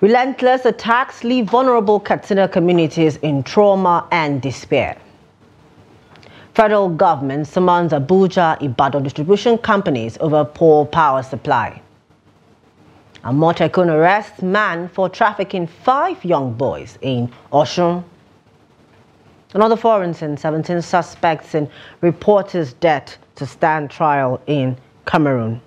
Relentless attacks leave vulnerable Katsina communities in trauma and despair. Federal government summons Abuja-Ibadan distribution companies over poor power supply. A Motekun arrests man for trafficking 5 young boys in Osun. Another foreign and 17 suspects in reporter's death to stand trial in Cameroon.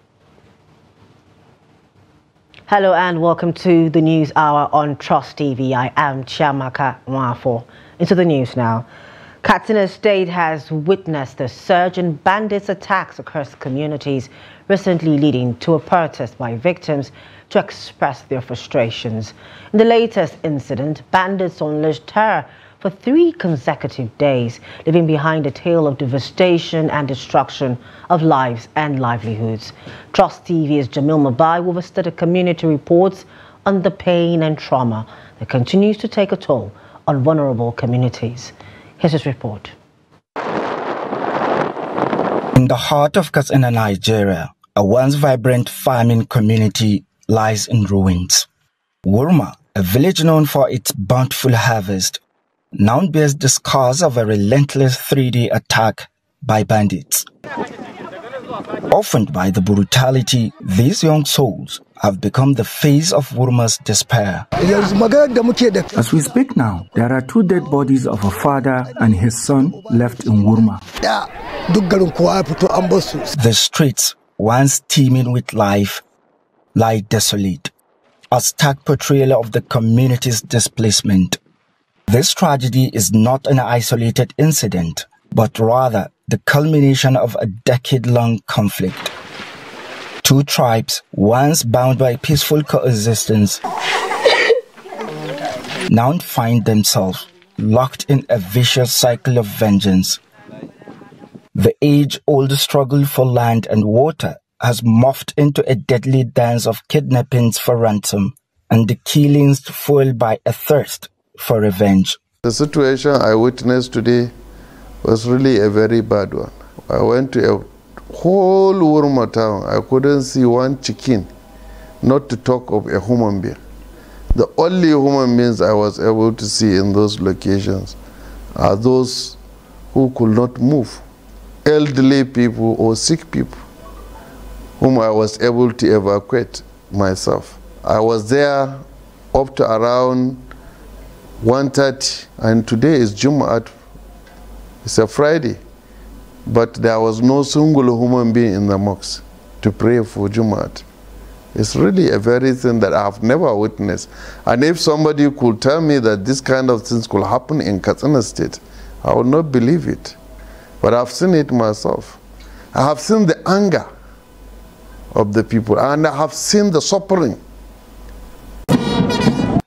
Hello and welcome to the News Hour on Trust TV. I am Chiamaka Nwafo. Into the news now. Katsina State has witnessed a surge in bandits' attacks across communities, recently leading to a protest by victims to express their frustrations. In the latest incident, bandits unleashed terror for 3 consecutive days, leaving behind a tale of devastation and destruction of lives and livelihoods. Trust TV's Jamil Mabai visited the community reports on the pain and trauma that continues to take a toll on vulnerable communities. Here's his report. In the heart of Katsina, Nigeria, a once vibrant farming community lies in ruins. Wurma, a village known for its bountiful harvest, now bears the scars of a relentless 3-day attack by bandits. Orphaned by the brutality, these young souls have become the face of Wurma's despair. As we speak now, there are 2 dead bodies of a father and his son left in Wurma. The streets, once teeming with life, lie desolate, a stark portrayal of the community's displacement. This tragedy is not an isolated incident, but rather the culmination of a decade-long conflict. 2 tribes, once bound by peaceful coexistence, now find themselves locked in a vicious cycle of vengeance. The age-old struggle for land and water has morphed into a deadly dance of kidnappings for ransom and the killings fueled by a thirst for revenge. The situation I witnessed today was really a very bad one. I went to a whole Wurma town. I couldn't see one chicken, not to talk of a human being. The only human beings I was able to see in those locations are those who could not move, elderly people or sick people, whom I was able to evacuate myself. I was there up to around 1:30, and today is Jumu'at. It's a Friday, but there was no single human being in the mosque to pray for Jumu'at. It's really a very thing that I've never witnessed. And if somebody could tell me that this kind of things could happen in Katsina State, I would not believe it. But I've seen it myself. I have seen the anger of the people, and I have seen the suffering.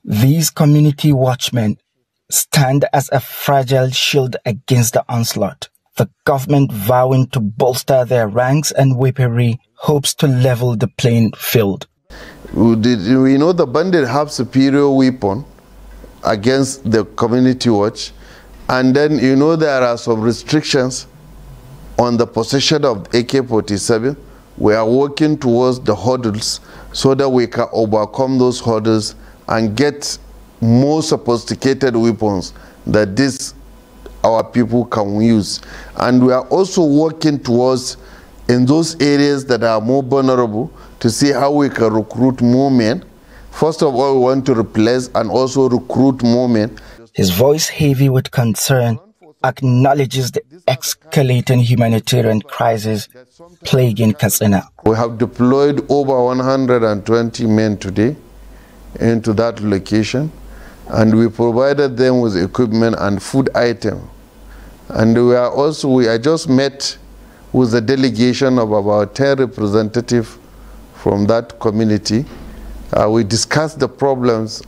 These community watchmen stand as a fragile shield against the onslaught. The government, vowing to bolster their ranks and weaponry, hopes to level the playing field. We know the bandits have superior weapon against the community watch, and then you know there are some restrictions on the possession of AK-47. We are working towards the hurdles so that we can overcome those hurdles and get more sophisticated weapons that our people can use. And we are also working towards, in those areas that are more vulnerable, to see how we can recruit more men. First of all, we want to replace and also recruit more men. His voice, heavy with concern, acknowledges the escalating humanitarian crisis plaguing Katsina. We have deployed over 120 men today into that location, and we provided them with equipment and food items. And I just met with a delegation of about 10 representatives from that community. We discussed the problems,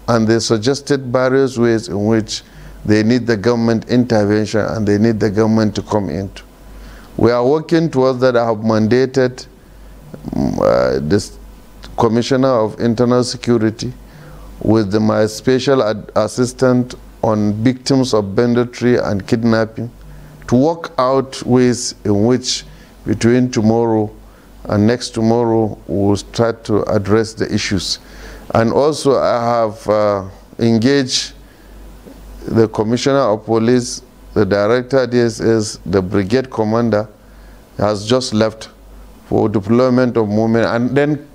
and they suggested various ways in which they need the government intervention and they need the government to come in. We are working towards that. I have mandated this Commissioner of Internal Security with my special assistant on victims of banditry and kidnapping to work out ways in which between tomorrow and next tomorrow we will start to address the issues. And also I have engaged the Commissioner of Police, the Director DSS, the Brigade Commander has just left for deployment of movement, and then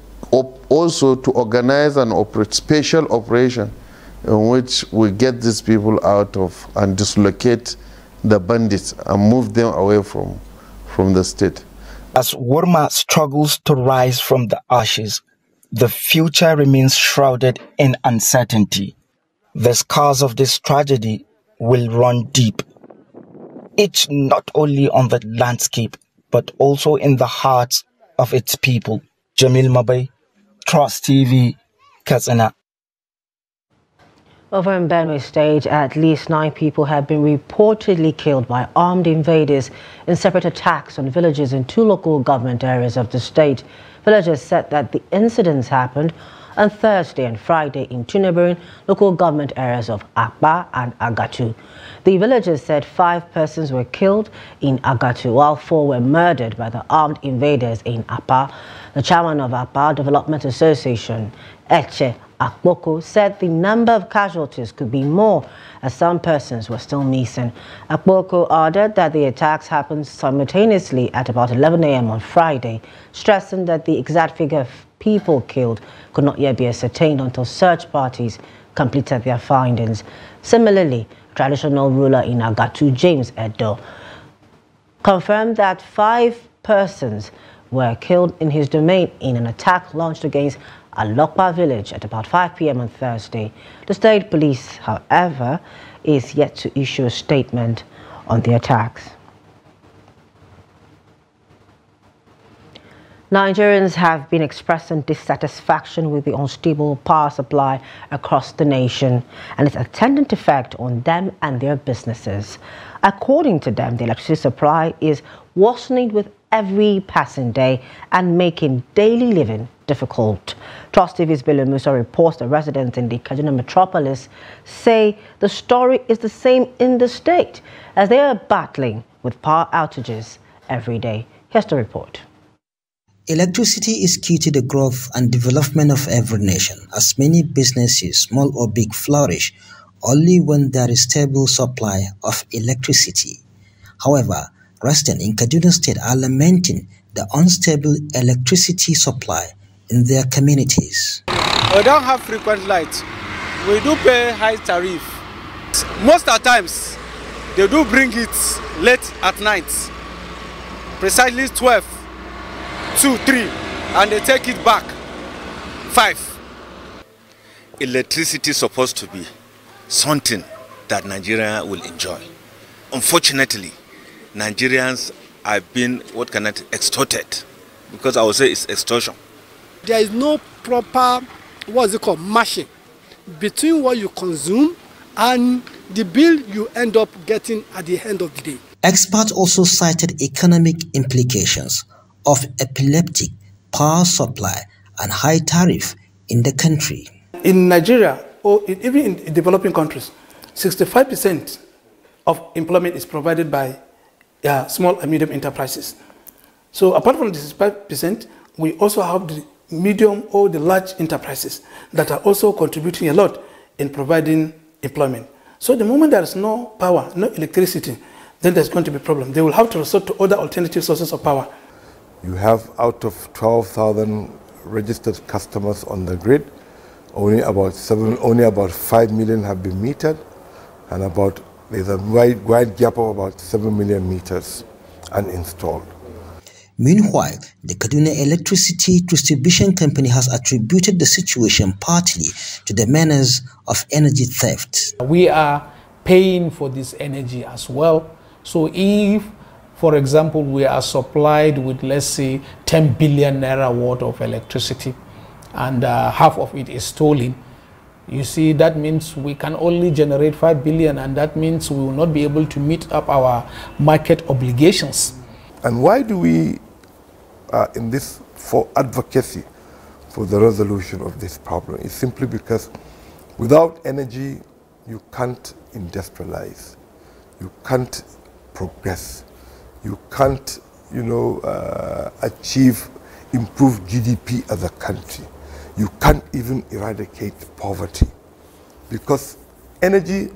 also to organize an special operation in which we get these people out of and dislocate the bandits and move them away from the state. As Wurma struggles to rise from the ashes, the future remains shrouded in uncertainty. The scars of this tragedy will run deep, each not only on the landscape, but also in the hearts of its people. Jamil Mabay, Trust TV, Katsina. Over in Benway State, at least 9 people have been reportedly killed by armed invaders in separate attacks on villages in 2 local government areas of the state. Villagers said that the incidents happened on Thursday and Friday in 2 neighboring local government areas of Akba and Agatu. The villagers said 5 persons were killed in Agatu, while 4 were murdered by the armed invaders in Apa. The chairman of Apa Development Association, Eche Akboko, said the number of casualties could be more as some persons were still missing. Akboko added that the attacks happened simultaneously at about 11 a.m. on Friday, stressing that the exact figure of people killed could not yet be ascertained until search parties completed their findings. Similarly, traditional ruler in Agatu, James Edo, confirmed that 5 persons were killed in his domain in an attack launched against Alokpa village at about 5 p.m. on Thursday. The state police, however, is yet to issue a statement on the attacks. Nigerians have been expressing dissatisfaction with the unstable power supply across the nation and its attendant effect on them and their businesses. According to them, the electricity supply is worsening with every passing day and making daily living difficult. Trust TV's Bayo Musa reports that residents in the Katsina metropolis say the story is the same in the state as they are battling with power outages every day. Here's the report. Electricity is key to the growth and development of every nation, as many businesses, small or big, flourish only when there is stable supply of electricity. However, residents in Kaduna State are lamenting the unstable electricity supply in their communities. We don't have frequent lights. We do pay high tariff. Most of the times, they do bring it late at night, precisely 12, 2, 3, and they take it back 5. Electricity is supposed to be something that Nigeria will enjoy. Unfortunately, Nigerians have been, extorted, because I would say it's extortion. There is no proper, matching between what you consume and the bill you end up getting at the end of the day. Experts also cited economic implications of epileptic power supply and high tariff in the country. In Nigeria, or even in developing countries, 65% of employment is provided by small and medium enterprises. So apart from the 65%, we also have the medium or the large enterprises that are also contributing a lot in providing employment. So the moment there is no power, no electricity, then there's going to be a problem. They will have to resort to other alternative sources of power. You have out of 12,000 registered customers on the grid, only about 5 million have been metered, and there's a wide gap of about 7 million meters uninstalled. Meanwhile, the Kaduna Electricity Distribution Company has attributed the situation partly to the menace of energy theft. We are paying for this energy as well. So if, for example, we are supplied with, let's say, 10 billion naira worth of electricity, and half of it is stolen, you see, that means we can only generate 5 billion, and that means we will not be able to meet up our market obligations. And why do we in this for advocacy for the resolution of this problem? It's simply because without energy, you can't industrialize, you can't progress, you can't, achieve improved GDP as a country. you can't even eradicate poverty, because energy,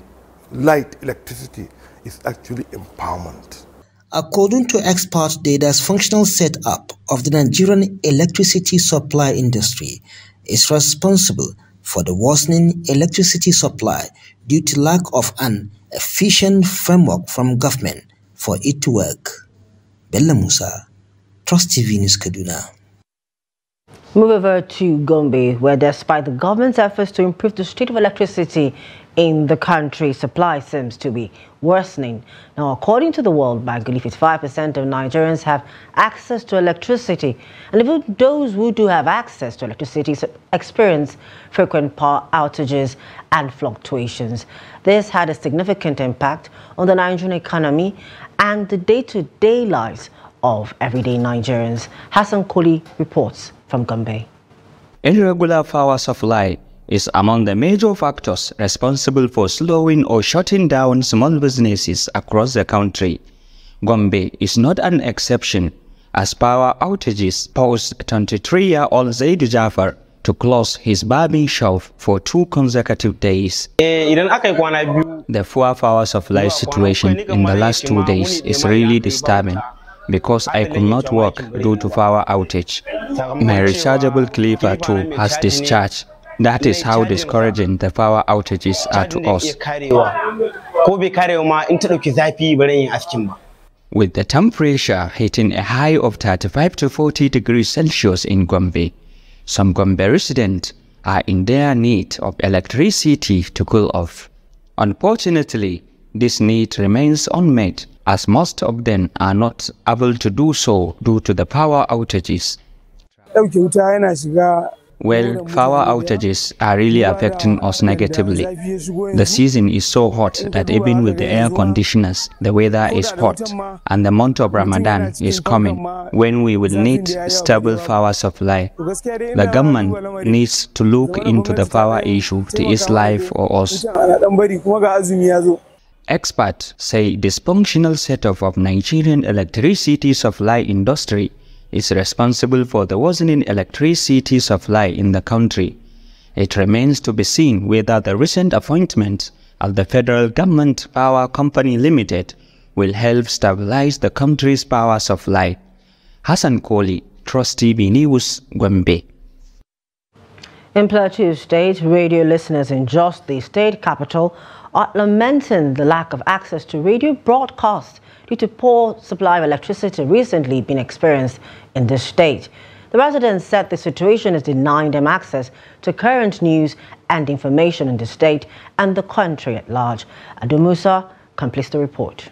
light, electricity is actually empowerment. According to expert, the dysfunctional setup of the Nigerian electricity supply industry is responsible for the worsening electricity supply due to lack of an efficient framework from government for it to work. Bella Musa, Trust TV News, Kaduna. Move over to Gombe, where despite the government's efforts to improve the state of electricity in the country, supply seems to be worsening. Now, according to the World Bank, only 55% of Nigerians have access to electricity. And even those who do have access to electricity experience frequent power outages and fluctuations. This had a significant impact on the Nigerian economy and the day-to-day lives of everyday Nigerians. Hassan Koli reports from Gombe. Irregular power supply is among the major factors responsible for slowing or shutting down small businesses across the country. Gombe is not an exception, as power outages forced 23-year-old Zaidu Jafar to close his barbing shop for 2 consecutive days. The poor power supply situation in the last 2 days is really disturbing, because I could not work due to power outage. My rechargeable clipper too has discharged. That is how discouraging the power outages are to us. With the temperature hitting a high of 35 to 40 degrees Celsius in Gombe, some Gombe residents are in dire need of electricity to cool off. Unfortunately, this need remains unmet, as most of them are not able to do so due to the power outages. Well, power outages are really affecting us negatively. The season is so hot that even with the air conditioners, the weather is hot, and the month of Ramadan is coming, when we will need stable power supply. The government needs to look into the power issue to ease life for us. Experts say dysfunctional setup of Nigerian electricity supply industry is responsible for the worsening electricity supply in the country. It remains to be seen whether the recent appointment of the Federal Government Power Company Limited will help stabilize the country's power supply. Hassan Koli, Trust TV News, Gombe. In Plateau State, radio listeners in just the state capital are lamenting the lack of access to radio broadcast due to poor supply of electricity recently being experienced in the state. The residents said the situation is denying them access to current news and information in the state and the country at large. Adu Musa completes the report.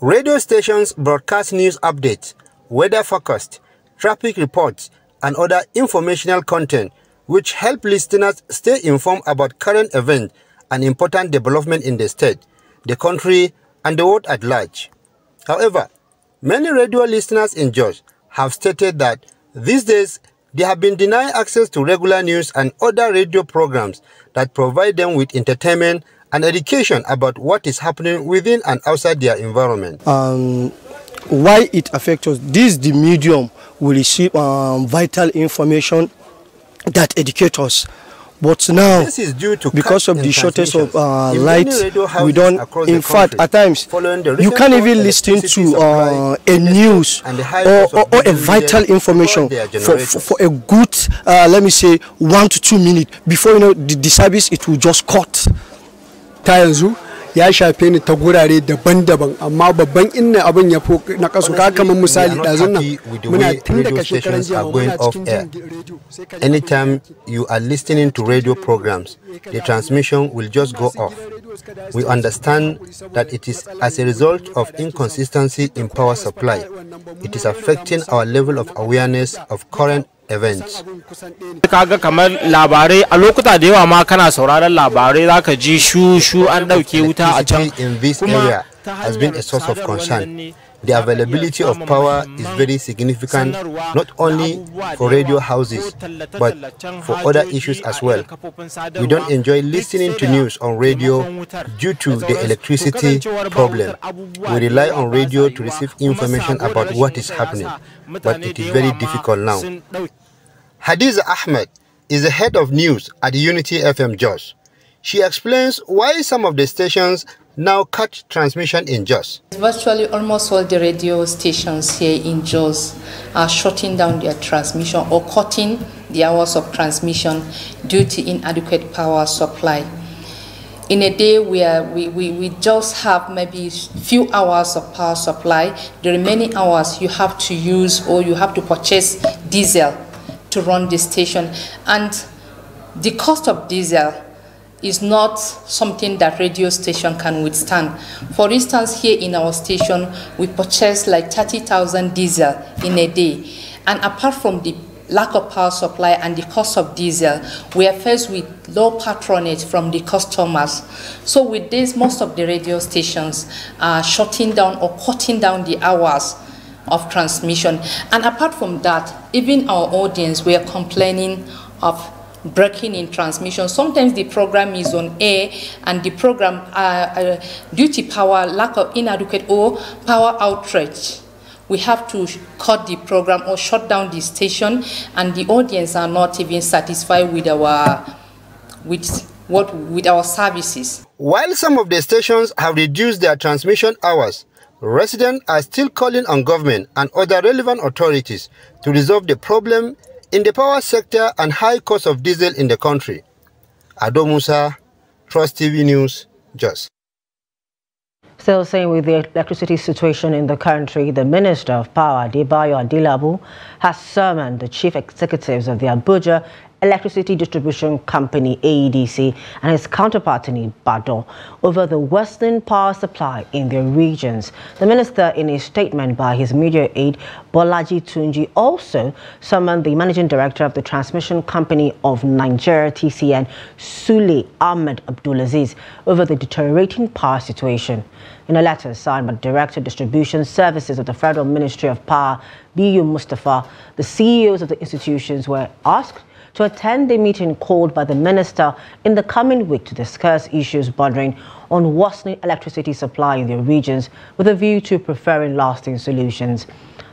Radio stations broadcast news updates, weather-focused, traffic reports, and other informational content which help listeners stay informed about current events and important development in the state, the country, and the world at large. However, many radio listeners in Jos have stated that these days they have been denied access to regular news and other radio programs that provide them with entertainment and education about what is happening within and outside their environment. Why it affects us? This is the medium we receive vital information that educate us. But now, this is due to because of the shortage of light, we don't, in fact, at times, you can't even listen to a news or a vital information for a good, let me say, 1 to 2 minutes. Before you know, the service, it will just cut. ya shafe ni ta gurare daban-daban amma babban inna abin ya fi na kasu ka kamar misali dazun nan muna tun daga shekaran jiya muna cikin anytime you are listening to radio programs, the transmission will just go off. We understand that it is as a result of inconsistency in power supply. It is affecting our level of awareness of current events. Kaga kamar labarai a lokuta da yawa ma kana sauraron labarai zaka ji shu an dauke wuta a can. In this area has been a source of concern. The availability of power is very significant, not only for radio houses, but for other issues as well. We don't enjoy listening to news on radio due to the electricity problem. We rely on radio to receive information about what is happening, but it is very difficult now. Hadiza Ahmed is the head of news at Unity FM Jos. She explains why some of the stations now cut transmission in Jos. Virtually almost all the radio stations here in Jos are shutting down their transmission or cutting the hours of transmission due to inadequate power supply. In a day where we just have maybe few hours of power supply, the remaining hours you have to use or you have to purchase diesel to run the station. And the cost of diesel is not something that radio station can withstand. For instance, here in our station, we purchase like 30,000 diesel in a day. And apart from the lack of power supply and the cost of diesel, we are faced with low patronage from the customers. So with this, most of the radio stations are shutting down or cutting down the hours of transmission. And apart from that, even our audience, we are complaining of breaking in transmission. Sometimes the program is on air and the program, due to power, lack of inadequate or power outrage, we have to cut the program or shut down the station, and the audience are not even satisfied with our services. While some of the stations have reduced their transmission hours, residents are still calling on government and other relevant authorities to resolve the problem in the power sector and high cost of diesel in the country. Ado Musa, Trust TV News, Jos. Still saying with the electricity situation in the country, the Minister of Power, Bayo, has summoned the chief executives of the Abuja Electricity Distribution Company, AEDC, and his counterpart in Ibadan over the worsening power supply in their regions. The minister, in a statement by his media aide, Bolaji Tunji, also summoned the managing director of the Transmission Company of Nigeria, TCN, Sule Ahmed Abdulaziz, over the deteriorating power situation. In a letter signed by the Director of Distribution Services of the Federal Ministry of Power, Bayo Mustafa, the CEOs of the institutions were asked to attend a meeting called by the minister in the coming week to discuss issues bordering on worsening electricity supply in their regions with a view to preferring lasting solutions.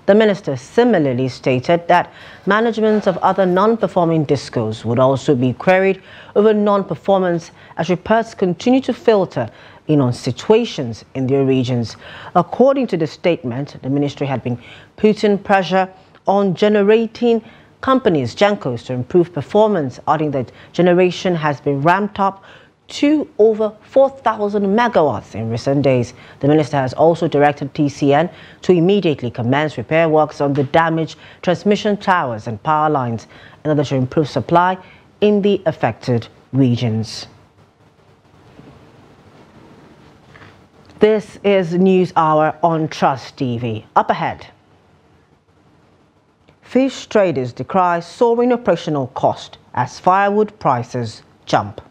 The minister similarly stated that management of other non-performing discos would also be queried over non-performance as reports continue to filter in on situations in their regions. According to the statement, the ministry had been putting pressure on generating companies, Gencos, to improve performance, adding that generation has been ramped up to over 4,000 megawatts in recent days. The minister has also directed TCN to immediately commence repair works on the damaged transmission towers and power lines in order to improve supply in the affected regions. This is News Hour on Trust TV. Up ahead, fish traders decry soaring operational cost as firewood prices jump.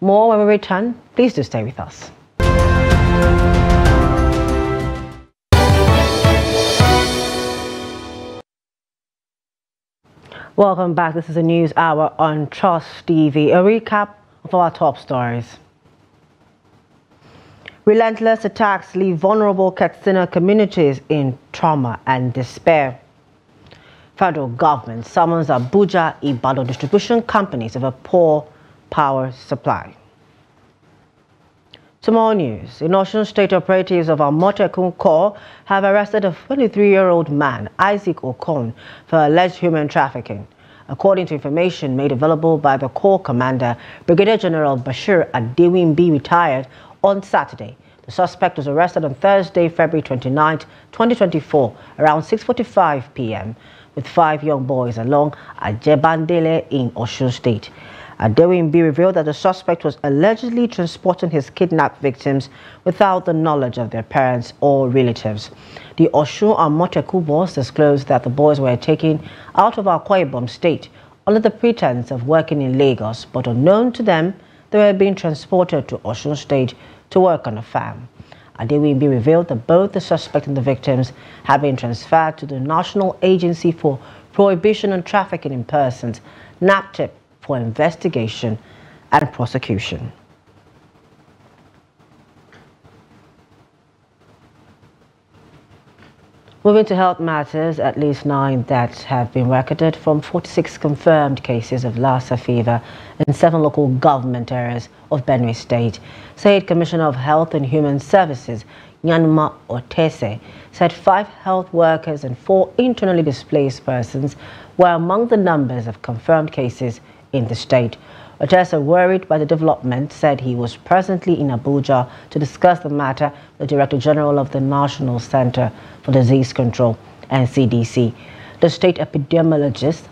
More when we return. Please do stay with us. Welcome back. This is a News Hour on Trust TV. A recap of our top stories. Relentless attacks leave vulnerable Katsina communities in trauma and despair. Federal government summons Abuja Ibadan distribution companies over poor power supply. Tomorrow news. In Oyo State, operatives of Amotekun Corps have arrested a 23-year-old man, Isaac Okon, for alleged human trafficking. According to information made available by the Corps commander, Brigadier General Bashir Adewimbi, retired on Saturday. The suspect was arrested on Thursday, February 29, 2024, around 6:45 p.m. with 5 young boys along at Jebandele in Oyo State. Adewimbi revealed that the suspect was allegedly transporting his kidnapped victims without the knowledge of their parents or relatives. The Osun and Moteku boss disclosed that the boys were taken out of Akwa Ibom State under the pretense of working in Lagos, but unknown to them, they were being transported to Osun State to work on a farm. Adewimbi revealed that both the suspect and the victims had been transferred to the National Agency for Prohibition on Trafficking in Persons, NAPTIP, for investigation and prosecution. Moving to health matters, at least 9 deaths have been recorded from 46 confirmed cases of Lassa fever in 7 local government areas of Benway State. State Commissioner of Health and Human Services, Nyanma Otese, said 5 health workers and 4 internally displaced persons were among the numbers of confirmed cases in the state. Otese, worried by the development, said he was presently in Abuja to discuss the matter with the Director General of the National Center for Disease Control, NCDC. The state epidemiologist,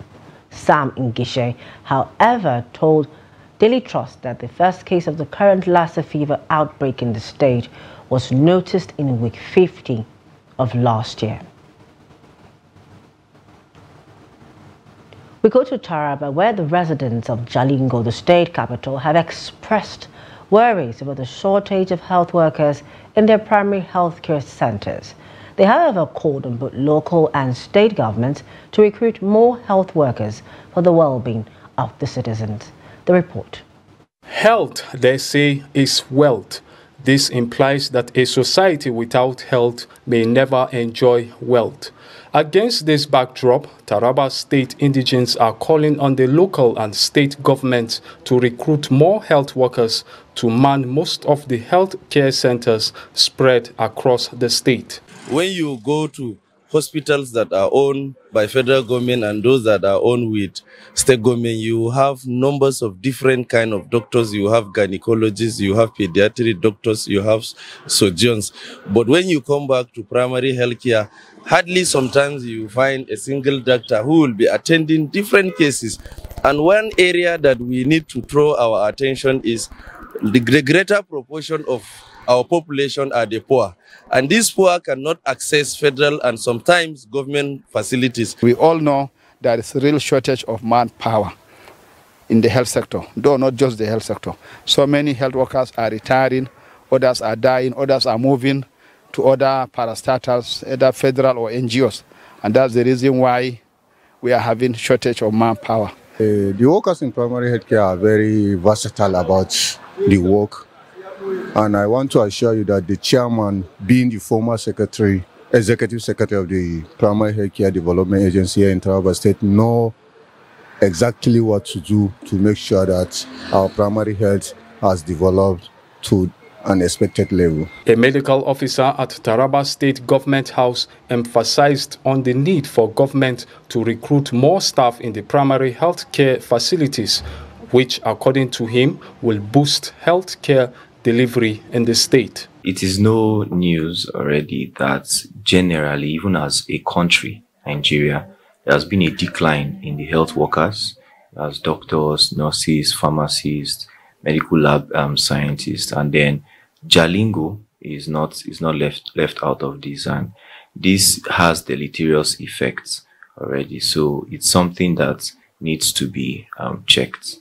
Sam Ngishe, however, told Daily Trust that the first case of the current Lassa fever outbreak in the state was noticed in week 50 of last year. We go to Taraba, where the residents of Jalingo, the state capital, have expressed worries about the shortage of health workers in their primary health care centers. They, however, called on both local and state governments to recruit more health workers for the well-being of the citizens. The report. Health, they say, is wealth. This implies that a society without health may never enjoy wealth. Against this backdrop, Taraba State indigents are calling on the local and state governments to recruit more health workers to man most of the health care centers spread across the state. When you go to hospitals that are owned by federal government and those that are owned with state government, you have numbers of different kind of doctors. You have gynecologists, you have pediatric doctors, you have surgeons. But when you come back to primary health care, hardly sometimes you find a single doctor who will be attending different cases. And one area that we need to throw our attention is the greater proportion of our population are the poor. And these poor cannot access federal and sometimes government facilities. We all know there is a real shortage of manpower in the health sector, though not just the health sector. So many health workers are retiring, others are dying, others are moving to other parastatals, either federal or NGOs. And that's the reason why we are having shortage of manpower. The workers in primary healthcare are very versatile about the work. And I want to assure you that the chairman, being the former executive secretary of the Primary Healthcare Development Agency here in Taraba State, know exactly what to do to make sure that our primary health has developed to an expected level. A medical officer at Taraba State Government House emphasized on the need for government to recruit more staff in the primary health care facilities, which, according to him, will boost health care delivery in the state. It is no news already that generally, even as a country, Nigeria, there has been a decline in the health workers, as doctors, nurses, pharmacists, medical lab scientists, and then Jalingo is not left out of this, and this has deleterious effects already. So it's something that needs to be checked.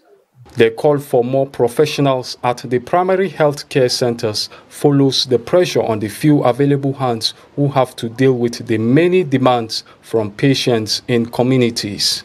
The call for more professionals at the primary health care centers follows the pressure on the few available hands who have to deal with the many demands from patients in communities.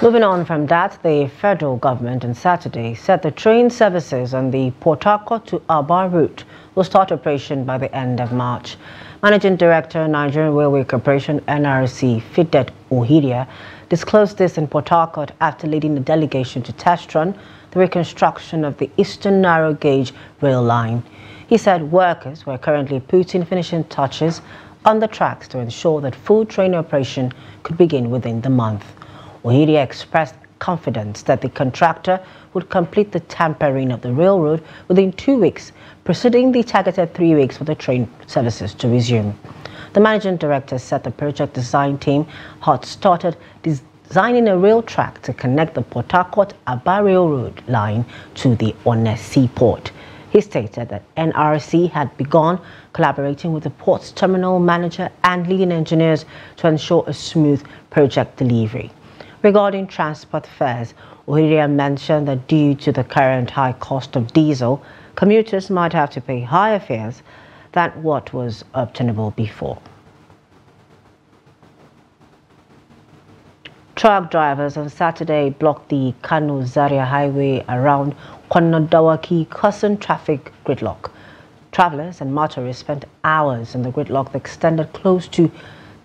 Moving on from that, the federal government on Saturday said the train services on the Port Harcourt to Aba route will start operation by the end of March. Managing Director, Nigerian Railway Corporation (NRC), Fidet Ohidia, disclosed this in Port Harcourt after leading the delegation to test run the reconstruction of the Eastern Narrow Gauge rail line. He said workers were currently putting finishing touches on the tracks to ensure that full train operation could begin within the month. Ohidia expressed confidence that the contractor would complete the tampering of the railroad within 2 weeks, preceding the targeted 3 weeks for the train services to resume. The managing director said the project design team had started designing a rail track to connect the Port Harcourt-Aba Railroad line to the Onne seaport. He stated that NRC had begun collaborating with the port's terminal manager and leading engineers to ensure a smooth project delivery. Regarding transport fares, Ohidia mentioned that due to the current high cost of diesel, commuters might have to pay higher fares than what was obtainable before. Truck drivers on Saturday blocked the Kano Zaria highway around Kwanadawaki, causing traffic gridlock. Travelers and motorists spent hours in the gridlock that extended close to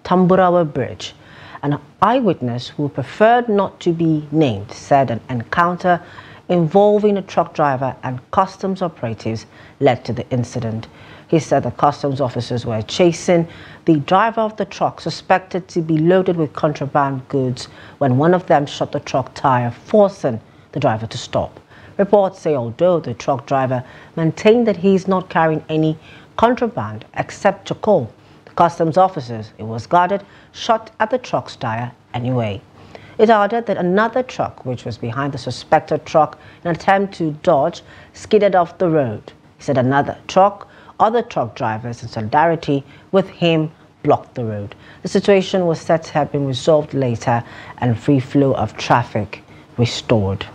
Tamburawa Bridge. An eyewitness who preferred not to be named said an encounter involving a truck driver and customs operatives led to the incident. He said the customs officers were chasing the driver of the truck suspected to be loaded with contraband goods when one of them shot the truck tire, forcing the driver to stop. Reports say although the truck driver maintained that he is not carrying any contraband except charcoal, the customs officers, it was guarded, shot at the truck's tire anyway. It added that another truck, which was behind the suspected truck in an attempt to dodge, skidded off the road. He said other truck drivers in solidarity with him blocked the road. The situation was said to have been resolved later and free flow of traffic restored.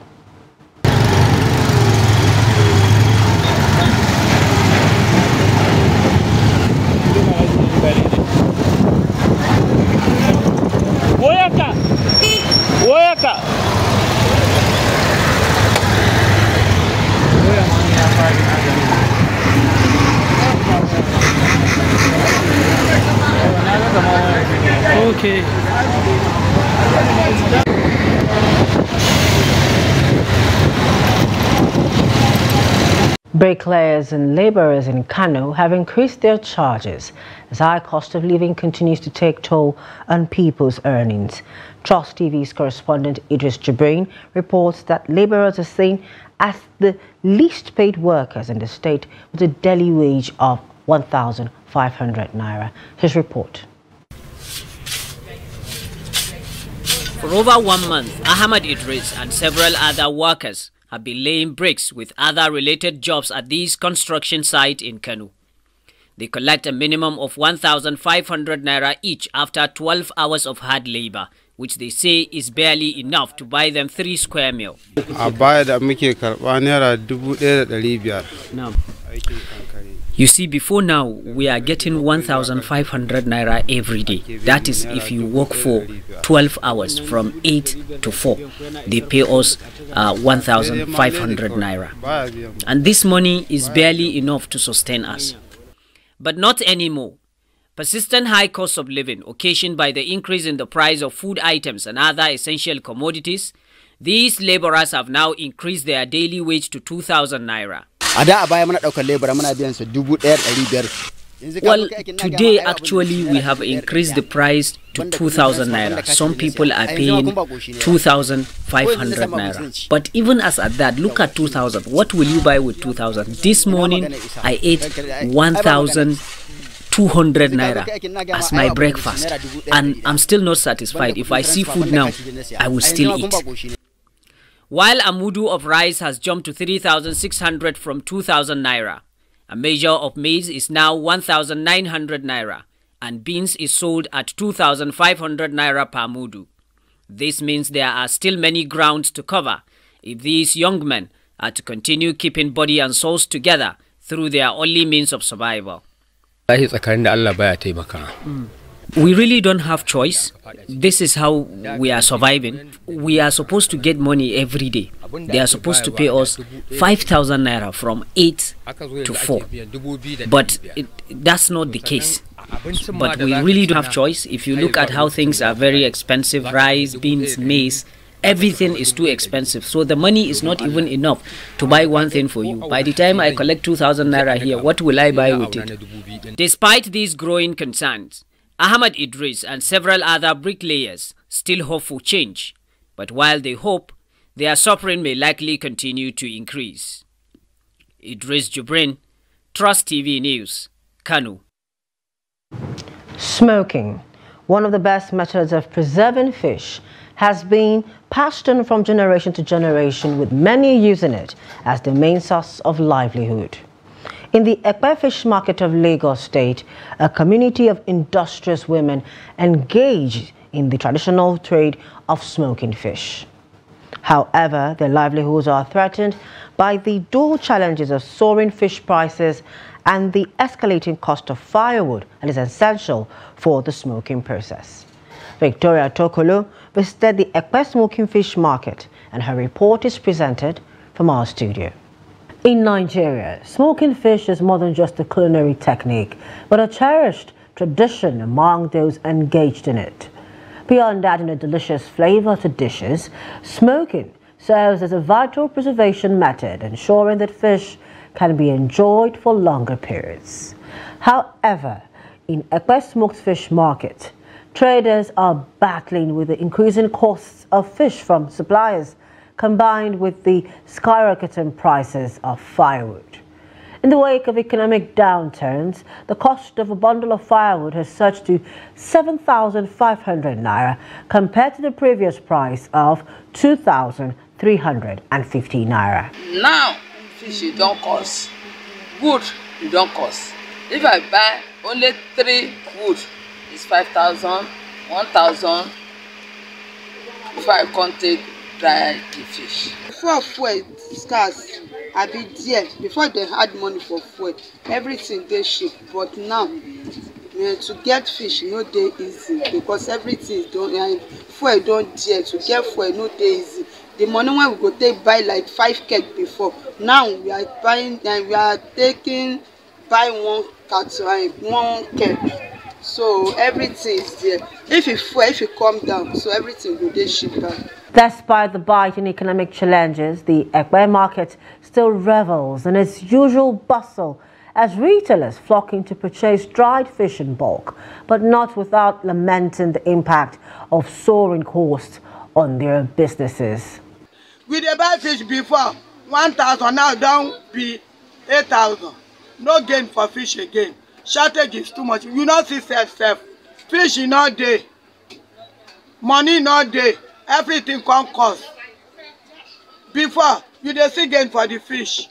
Okay. Bricklayers and laborers in Kano have increased their charges as high cost of living continues to take toll on people's earnings. Trust TV's correspondent Idriss reports that laborers are seen as the least paid workers in the state with a daily wage of 1,500 naira. His report. For over 1 month, Ahmad Idriss and several other workers have been laying bricks with other related jobs at this construction site in Kano. They collect a minimum of 1,500 naira each after 12 hours of hard labor, which they say is barely enough to buy them 3 square meal. You see, before now, we are getting 1,500 naira every day. That is if you work for 12 hours from 8 to 4. They pay us 1,500 naira. And this money is barely enough to sustain us. But not anymore. Persistent high cost of living occasioned by the increase in the price of food items and other essential commodities, these laborers have now increased their daily wage to 2,000 naira. Well, today actually we have increased the price to 2,000 naira. Some people are paying 2,500 naira. But even as at that, look at 2,000. What will you buy with 2,000? This morning I ate 1,200 naira as my breakfast, and I'm still not satisfied. If I see food now, I will still eat. While a mudu of rice has jumped to 3,600 from 2,000 naira, a measure of maize is now 1,900 naira, and beans is sold at 2,500 naira per mudu. This means there are still many grounds to cover if these young men are to continue keeping body and souls together through their only means of survival. We really don't have choice. This is how we are surviving. We are supposed to get money every day. They are supposed to pay us 5,000 naira from 8 to 4. But that's not the case. But we really don't have choice. If you look at how things are very expensive, rice, beans, maize, everything is too expensive. So the money is not even enough to buy one thing for you. By the time I collect 2,000 naira here, what will I buy with it? Despite these growing concerns, Ahmad Idriss and several other bricklayers still hope for change. But while they hope, their suffering may likely continue to increase. Idriss Jubrin, Trust TV News, Kano. Smoking, one of the best methods of preserving fish, has been passed on from generation to generation, with many using it as the main source of livelihood. In the Ekpe Fish Market of Lagos State, a community of industrious women engage in the traditional trade of smoking fish. However, their livelihoods are threatened by the dual challenges of soaring fish prices and the escalating cost of firewood that is essential for the smoking process. Victoria Tokolo visited the Ekpe Smoking Fish Market, and her report is presented from our studio. In Nigeria, smoking fish is more than just a culinary technique, but a cherished tradition among those engaged in it. Beyond adding a delicious flavor to dishes, smoking serves as a vital preservation method, ensuring that fish can be enjoyed for longer periods. However, in Ekpe smoked fish market, traders are battling with the increasing costs of fish from suppliers, combined with the skyrocketing prices of firewood. In the wake of economic downturns, the cost of a bundle of firewood has surged to 7,500 naira compared to the previous price of 2,350 naira. Now, fish you don't cost, wood you don't cost. If I buy only 3 wood, it's 5,000, 1,000. If I can't take dry the fish. Before fuel scarce, I be there. Before they had money for fuel, everything they ship. But now, to get fish no dey easy because everything is done. Fuel don't dare to get fuel no dey easy. The money when we go take buy like 5 keg before. Now we are buying and we are taking buy 1 carton, 1 keg. So everything is there. If it come down, so everything will dey cheaper. Despite the biting economic challenges, the Ekpe market still revels in its usual bustle as retailers flocking to purchase dried fish in bulk, but not without lamenting the impact of soaring costs on their businesses. We dey buy fish before 1,000, now down be 8,000. No gain for fish again. Shortage is too much. You not see self. Fish is not there. Money not there. Everything can cost. Before, you dey see gain for the fish.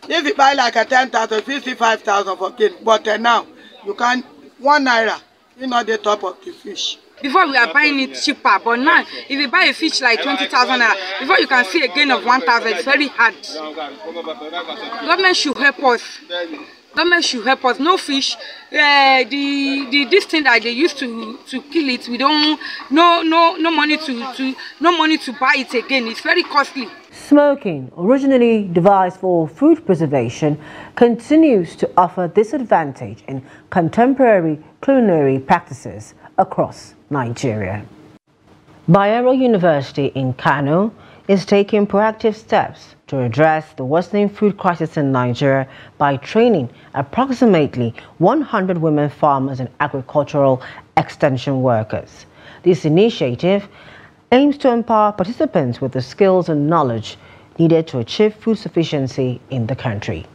If you buy like a 10,000, 55,000 for gain. But now, you can 1 naira, you know the top of the fish. Before we are buying it cheaper, but now if you buy a fish like 20,000 naira, before you can see a gain of 1,000, it's very hard. Government should help us. Government should help us. No fish. This thing that they used to kill it, we don't no money to buy it again. It's very costly. Smoking, originally devised for food preservation, continues to offer disadvantage in contemporary culinary practices across Nigeria. Bayo University in Kano is taking proactive steps to address the worsening food crisis in Nigeria by training approximately 100 women farmers and agricultural extension workers. This initiative aims to empower participants with the skills and knowledge needed to achieve food sufficiency in the country.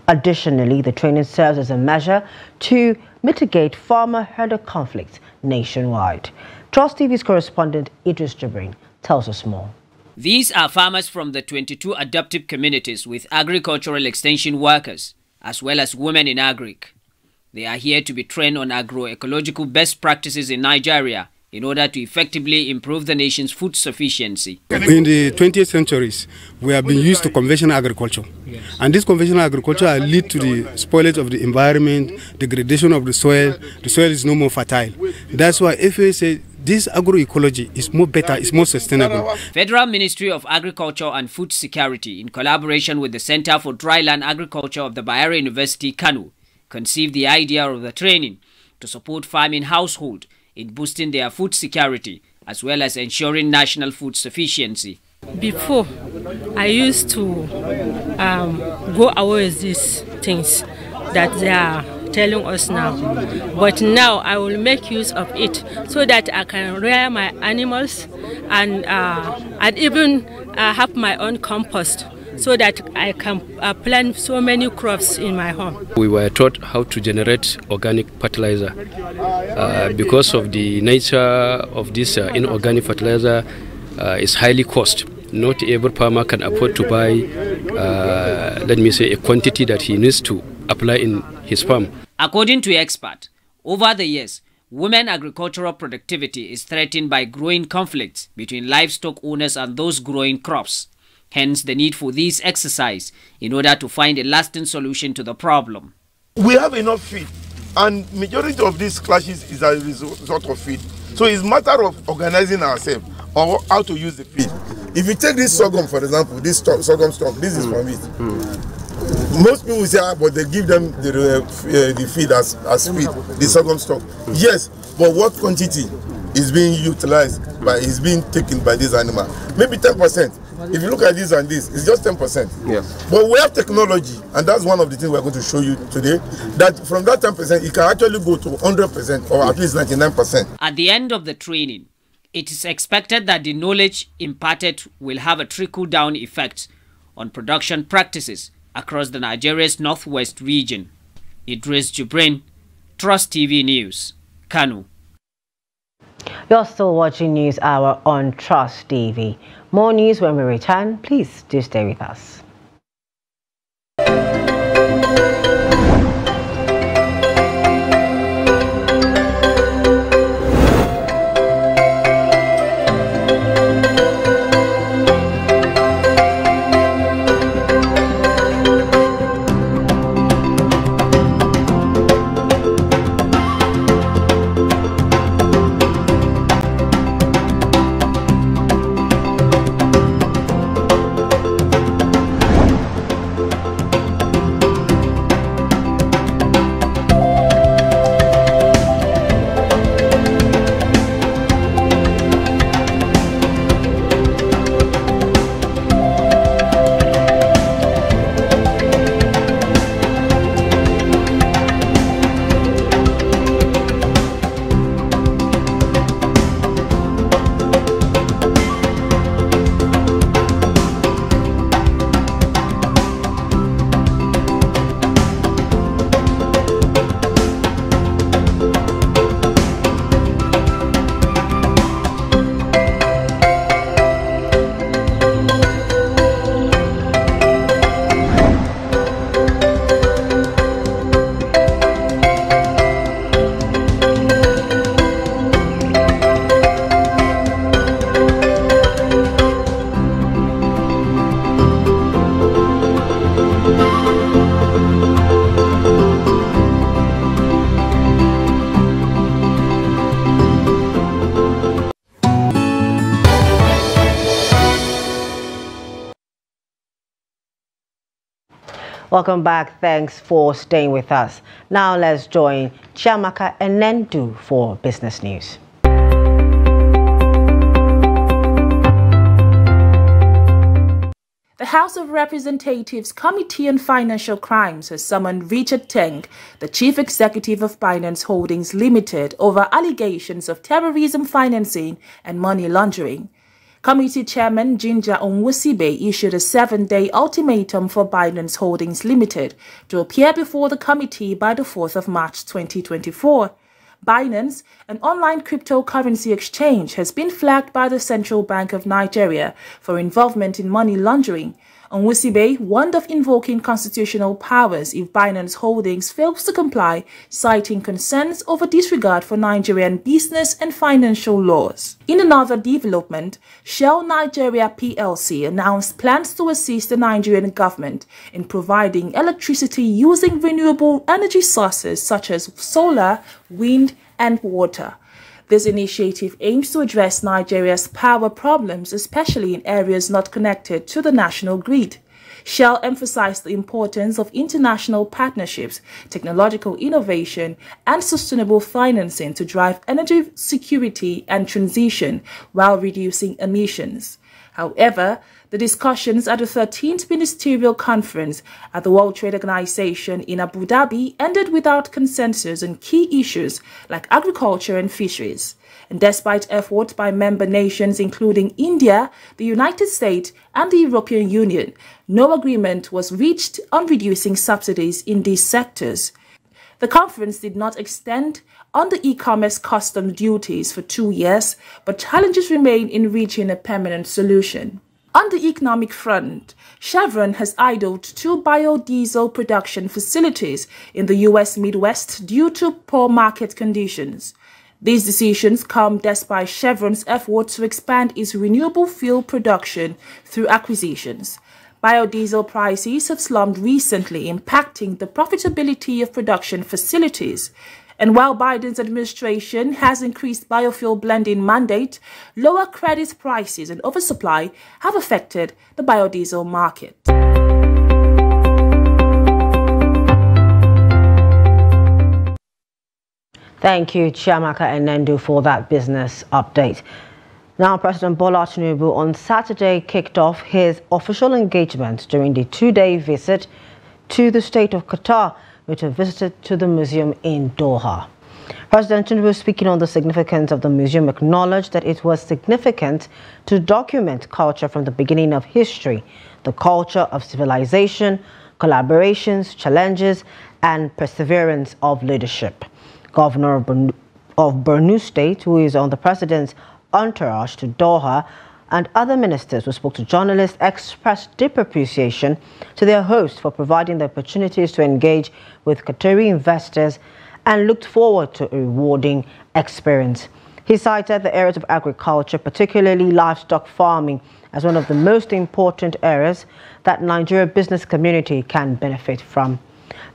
Additionally, the training serves as a measure to mitigate farmer-herder conflicts nationwide. Trust TV's correspondent Idriss tells us more. These are farmers from the 22 adaptive communities with agricultural extension workers, as well as women in agric. They are here to be trained on agroecological best practices in Nigeria in order to effectively improve the nation's food sufficiency. In the 20th centuries, we have been used to conventional agriculture. Yes. And this conventional agriculture leads to the spoilage of the environment, degradation of the soil is no more fertile. That's why FA says this agroecology is more better, it's more sustainable. Federal Ministry of Agriculture and Food Security, in collaboration with the Center for Dryland Agriculture of the Bayo University, Kano, conceived the idea of the training to support farming households in boosting their food security as well as ensuring national food sufficiency. Before, I used to go away with these things that they are telling us now. But now I will make use of it so that I can rear my animals and even have my own compost so that I can plant so many crops in my home. We were taught how to generate organic fertilizer. Because of the nature of this inorganic fertilizer is highly cost. Not every farmer can afford to buy, let me say, a quantity that he needs to apply in his farm. According to experts, over the years, women agricultural productivity is threatened by growing conflicts between livestock owners and those growing crops. Hence, the need for this exercise in order to find a lasting solution to the problem. We have enough feed, and majority of these clashes is as a result of feed. So it's a matter of organizing ourselves or how to use the feed. If you take this sorghum, for example, this sorghum stock, this is from it. Most people say, but they give them the feed as feed, the sorghum stock. Yes, but what quantity is being utilized is being taken by this animal? Maybe 10%. If you look at this and this, it's just 10%. Yes. But we have technology, and that's one of the things we're going to show you today, that from that 10%, it can actually go to 100% or at least 99%. At the end of the training, it is expected that the knowledge imparted will have a trickle-down effect on production practices across the Nigeria's northwest region. Idriss Jubrin, Trust TV News, Kano. You're still watching News Hour on Trust TV. More news when we return. Please do stay with us. Welcome back. Thanks for staying with us. Now let's join Chiamaka and Nendu for business news. The House of Representatives Committee on Financial Crimes has summoned Richard Teng, the chief executive of Binance Holdings Limited, over allegations of terrorism financing and money laundering. Committee Chairman Ginger Onwusibe issued a 7-day ultimatum for Binance Holdings Limited to appear before the committee by the 4th of March 2024. Binance, an online cryptocurrency exchange, has been flagged by the Central Bank of Nigeria for involvement in money laundering. Onwusibe warned of invoking constitutional powers if Binance Holdings fails to comply, citing concerns over disregard for Nigerian business and financial laws. In another development, Shell Nigeria PLC announced plans to assist the Nigerian government in providing electricity using renewable energy sources such as solar, wind, and water. This initiative aims to address Nigeria's power problems, especially in areas not connected to the national grid. Shell emphasized the importance of international partnerships, technological innovation, and sustainable financing to drive energy security and transition while reducing emissions. However, the discussions at the 13th Ministerial Conference at the World Trade Organization in Abu Dhabi ended without consensus on key issues like agriculture and fisheries. And despite efforts by member nations including India, the United States, and the European Union, no agreement was reached on reducing subsidies in these sectors. The conference did not extend on the e-commerce customs duties for 2 years, but challenges remain in reaching a permanent solution. On the economic front, Chevron has idled 2 biodiesel production facilities in the U.S. Midwest due to poor market conditions. These decisions come despite Chevron's efforts to expand its renewable fuel production through acquisitions. Biodiesel prices have slumped recently, impacting the profitability of production facilities. And while Biden's administration has increased biofuel blending mandate, lower credit prices and oversupply have affected the biodiesel market. Thank you, Chiamaka and Nendu, for that business update. Now, President Bola Tinubu on Saturday kicked off his official engagement during the two-day visit to the state of Qatar, which he visited to the museum in Doha. President Tinubu, speaking on the significance of the museum, acknowledged that it was significant to document culture from the beginning of history, the culture of civilization, collaborations, challenges, and perseverance of leadership. Governor of Benway State, who is on the president's entourage to Doha, and other ministers who spoke to journalists expressed deep appreciation to their host for providing the opportunities to engage with Qatari investors and looked forward to a rewarding experience. He cited the areas of agriculture, particularly livestock farming, as one of the most important areas that Nigeria business community can benefit from.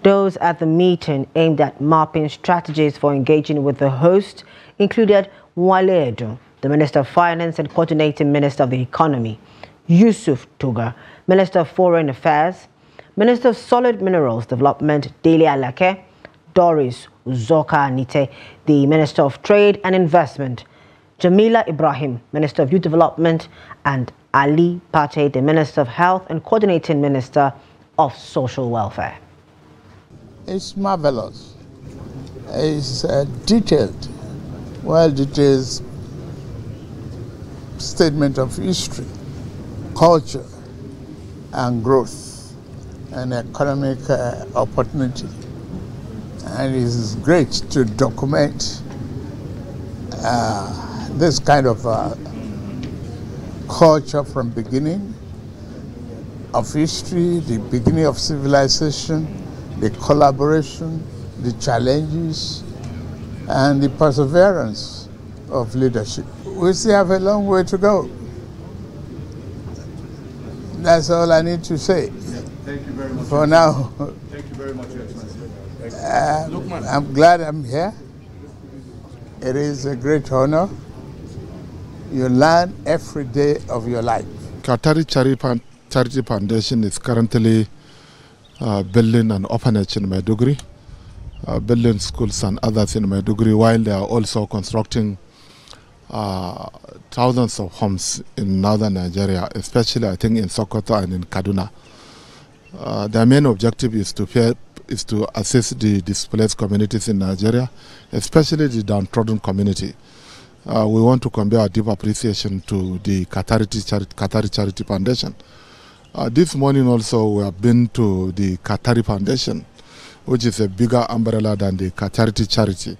Those at the meeting aimed at mapping strategies for engaging with the host included Wale Edu, the Minister of Finance and Coordinating Minister of the Economy, Yusuf Tuga, Minister of Foreign Affairs, Minister of Solid Minerals Development, Dele Alake, Doris Uzoka Anite, the Minister of Trade and Investment, Jamila Ibrahim, Minister of Youth Development, and Ali Pate, the Minister of Health and Coordinating Minister of Social Welfare. It's marvelous. It's detailed, well-detailed statement of history, culture, and growth, and economic opportunity. And it is great to document this kind of culture from beginning of history, the beginning of civilization, the collaboration, the challenges, and the perseverance of leadership. We still have a long way to go. That's all I need to say. Thank you very much. For now. Thank you very much, Excellency. I'm glad I'm here. It is a great honor. You learn every day of your life. Qatari Charity Foundation is currently building an orphanage in Maiduguri, building schools and others in Maiduguri, while they are also constructing thousands of homes in northern Nigeria, especially I think in Sokoto and in Kaduna. Their main objective is to assist the displaced communities in Nigeria, especially the downtrodden community. We want to convey our deep appreciation to the Qatari Charity Foundation. This morning also we have been to the Qatari Foundation, which is a bigger umbrella than the Qatari Charity.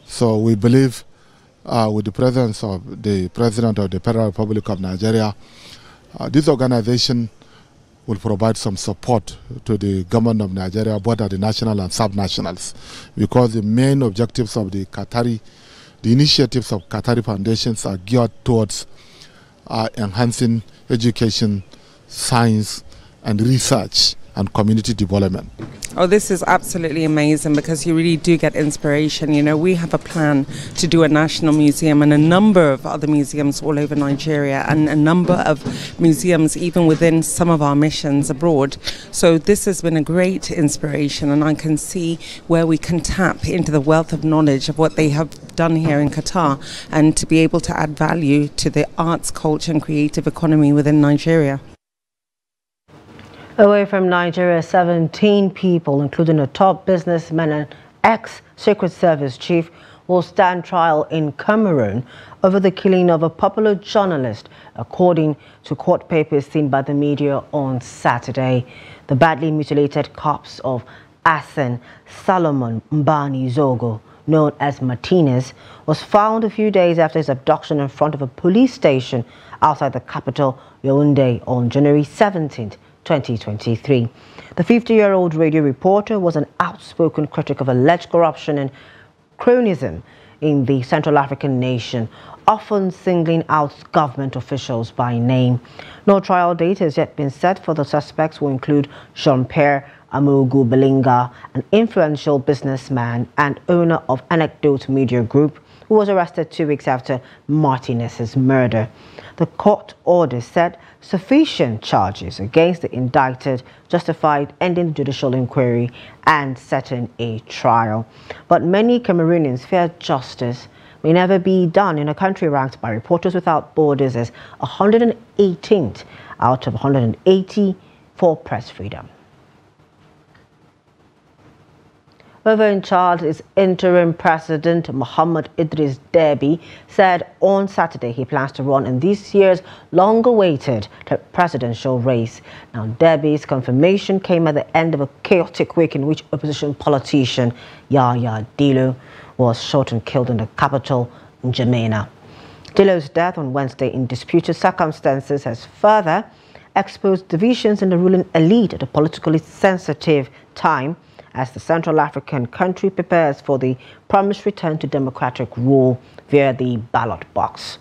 So we believe with the presence of the President of the Federal Republic of Nigeria, this organization will provide some support to the government of Nigeria, both at the national and sub-nationals, because the main objectives of the initiatives of Qatari foundations are geared towards enhancing education, science, and research and community development. Oh, this is absolutely amazing because you really do get inspiration. You know, we have a plan to do a national museum and a number of other museums all over Nigeria and a number of museums even within some of our missions abroad. So this has been a great inspiration, and I can see where we can tap into the wealth of knowledge of what they have done here in Qatar and to be able to add value to the arts, culture and creative economy within Nigeria. Away from Nigeria, 17 people, including a top businessman and ex-Secret Service chief, will stand trial in Cameroon over the killing of a popular journalist, according to court papers seen by the media on Saturday. The badly mutilated corpse of Asen Salomon Mbani Zogo, known as Martinez, was found a few days after his abduction in front of a police station outside the capital, Yaoundé, on January 17th. 2023. The 50-year-old radio reporter was an outspoken critic of alleged corruption and cronyism in the Central African nation, often singling out government officials by name. No trial date has yet been set for the suspects, who include Jean-Pierre Amugu Belinga, an influential businessman and owner of Anecdote Media Group, who was arrested 2 weeks after Martinez's murder. The court order said sufficient charges against the indicted justified ending the judicial inquiry and setting a trial. But many Cameroonians fear justice may never be done in a country ranked by Reporters Without Borders as 118th out of 180 for press freedom. Whoever in charge is interim president Mohammed Idriss Deby said on Saturday he plans to run in this year's long-awaited presidential race. Now, Deby's confirmation came at the end of a chaotic week in which opposition politician Yahya Dillo was shot and killed in the capital, N'Djamena. Dillo's death on Wednesday in disputed circumstances has further exposed divisions in the ruling elite at a politically sensitive time as the Central African country prepares for the promised return to democratic rule via the ballot box.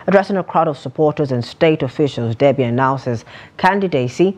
Addressing a crowd of supporters and state officials, Deby announces candidacy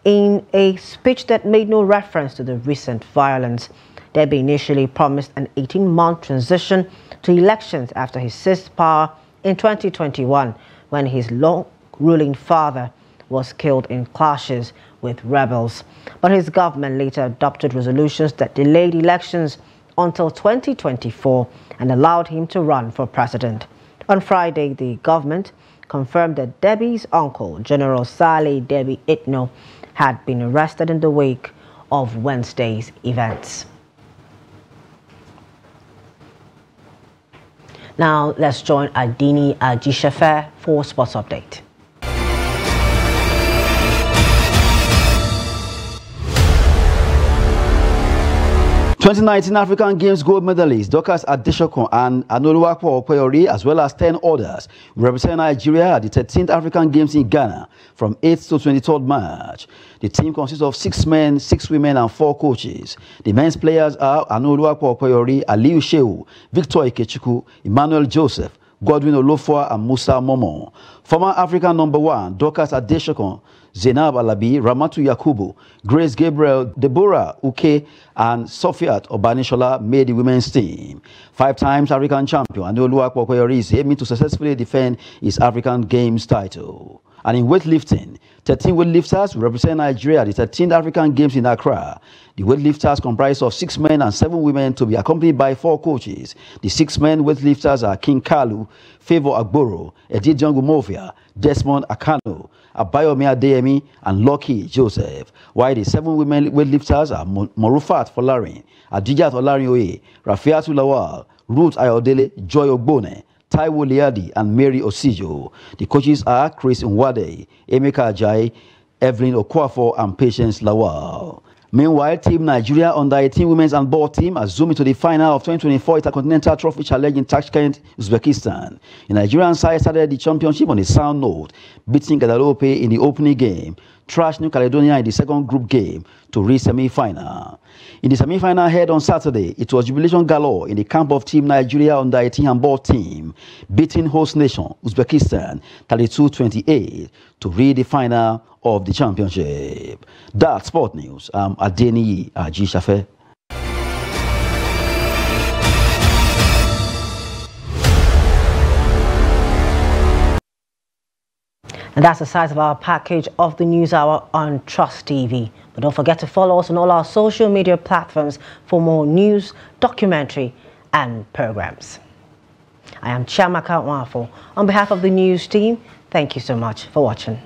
in a speech that made no reference to the recent violence. Deby initially promised an 18-month transition to elections after he seized power in 2021 when his long-ruling father was killed in clashes with rebels. But his government later adopted resolutions that delayed elections until 2024 and allowed him to run for president. On Friday, the government confirmed that Deby's uncle, General Saleh Deby Itno, had been arrested in the wake of Wednesday's events. Now let's join Adini Ajishafe for Sports Update. 2019 African Games gold medalists Dorcas Adeshokun and Anoluwapo Okoyori, as well as 10 others, will represent Nigeria at the 13th African Games in Ghana from 8th to 23rd March. The team consists of 6 men, 6 women, and 4 coaches. The men's players are Anoluwapo Okoyori, Aliyu Shehu, Victor Ikechukwu, Emmanuel Joseph, Godwin Olofua, and Musa Momo. Former African #1 Dorcas Adeshokun, Zainab Alabi, Ramatu Yakubu, Grace Gabriel, Deborah Uke, and Sofiat Obanishola made the women's team. 5 times African champion Anoluwapo Okoyori is aiming to successfully defend his African Games title. And in weightlifting, 13 weightlifters will represent Nigeria at the 13th African Games in Accra. The weightlifters comprise of 6 men and 7 women to be accompanied by 4 coaches. The 6 men weightlifters are King Kalu, Favor Agboro, Edith Jangu Mofia, Desmond Akano, Abayomi Adeyemi, and Lucky Joseph, while the 7 women weightlifters are Morufat Folarin, Adijat Olarinyoye, Rafiatu Lawal, Ruth Ayodele, Joy Ogbone, Taiwo Liadi, and Mary Osijo. The coaches are Chris Nwade, Emeka Ajayi, Evelyn Okwafo, and Patience Lawal. Meanwhile, Team Nigeria under-18 women's handball team has zoomed into the final of 2024 Intercontinental Trophy Challenge in Tashkent, Uzbekistan. The Nigerian side started the championship on a sound note, beating Guadeloupe in the opening game, trashed New Caledonia in the second group game to reach semi-final. In the semi-final held on Saturday, it was jubilation galore in the camp of Team Nigeria under-18 handball team, beating host nation Uzbekistan 32-28 to reach the final of the championship. That's Sport News. I'm Adeni Ajishafe. And that's the size of our package of the News Hour on Trust TV. But don't forget to follow us on all our social media platforms for more news, documentary, and programs. I am Chiamaka Nwafo. On behalf of the news team, thank you so much for watching.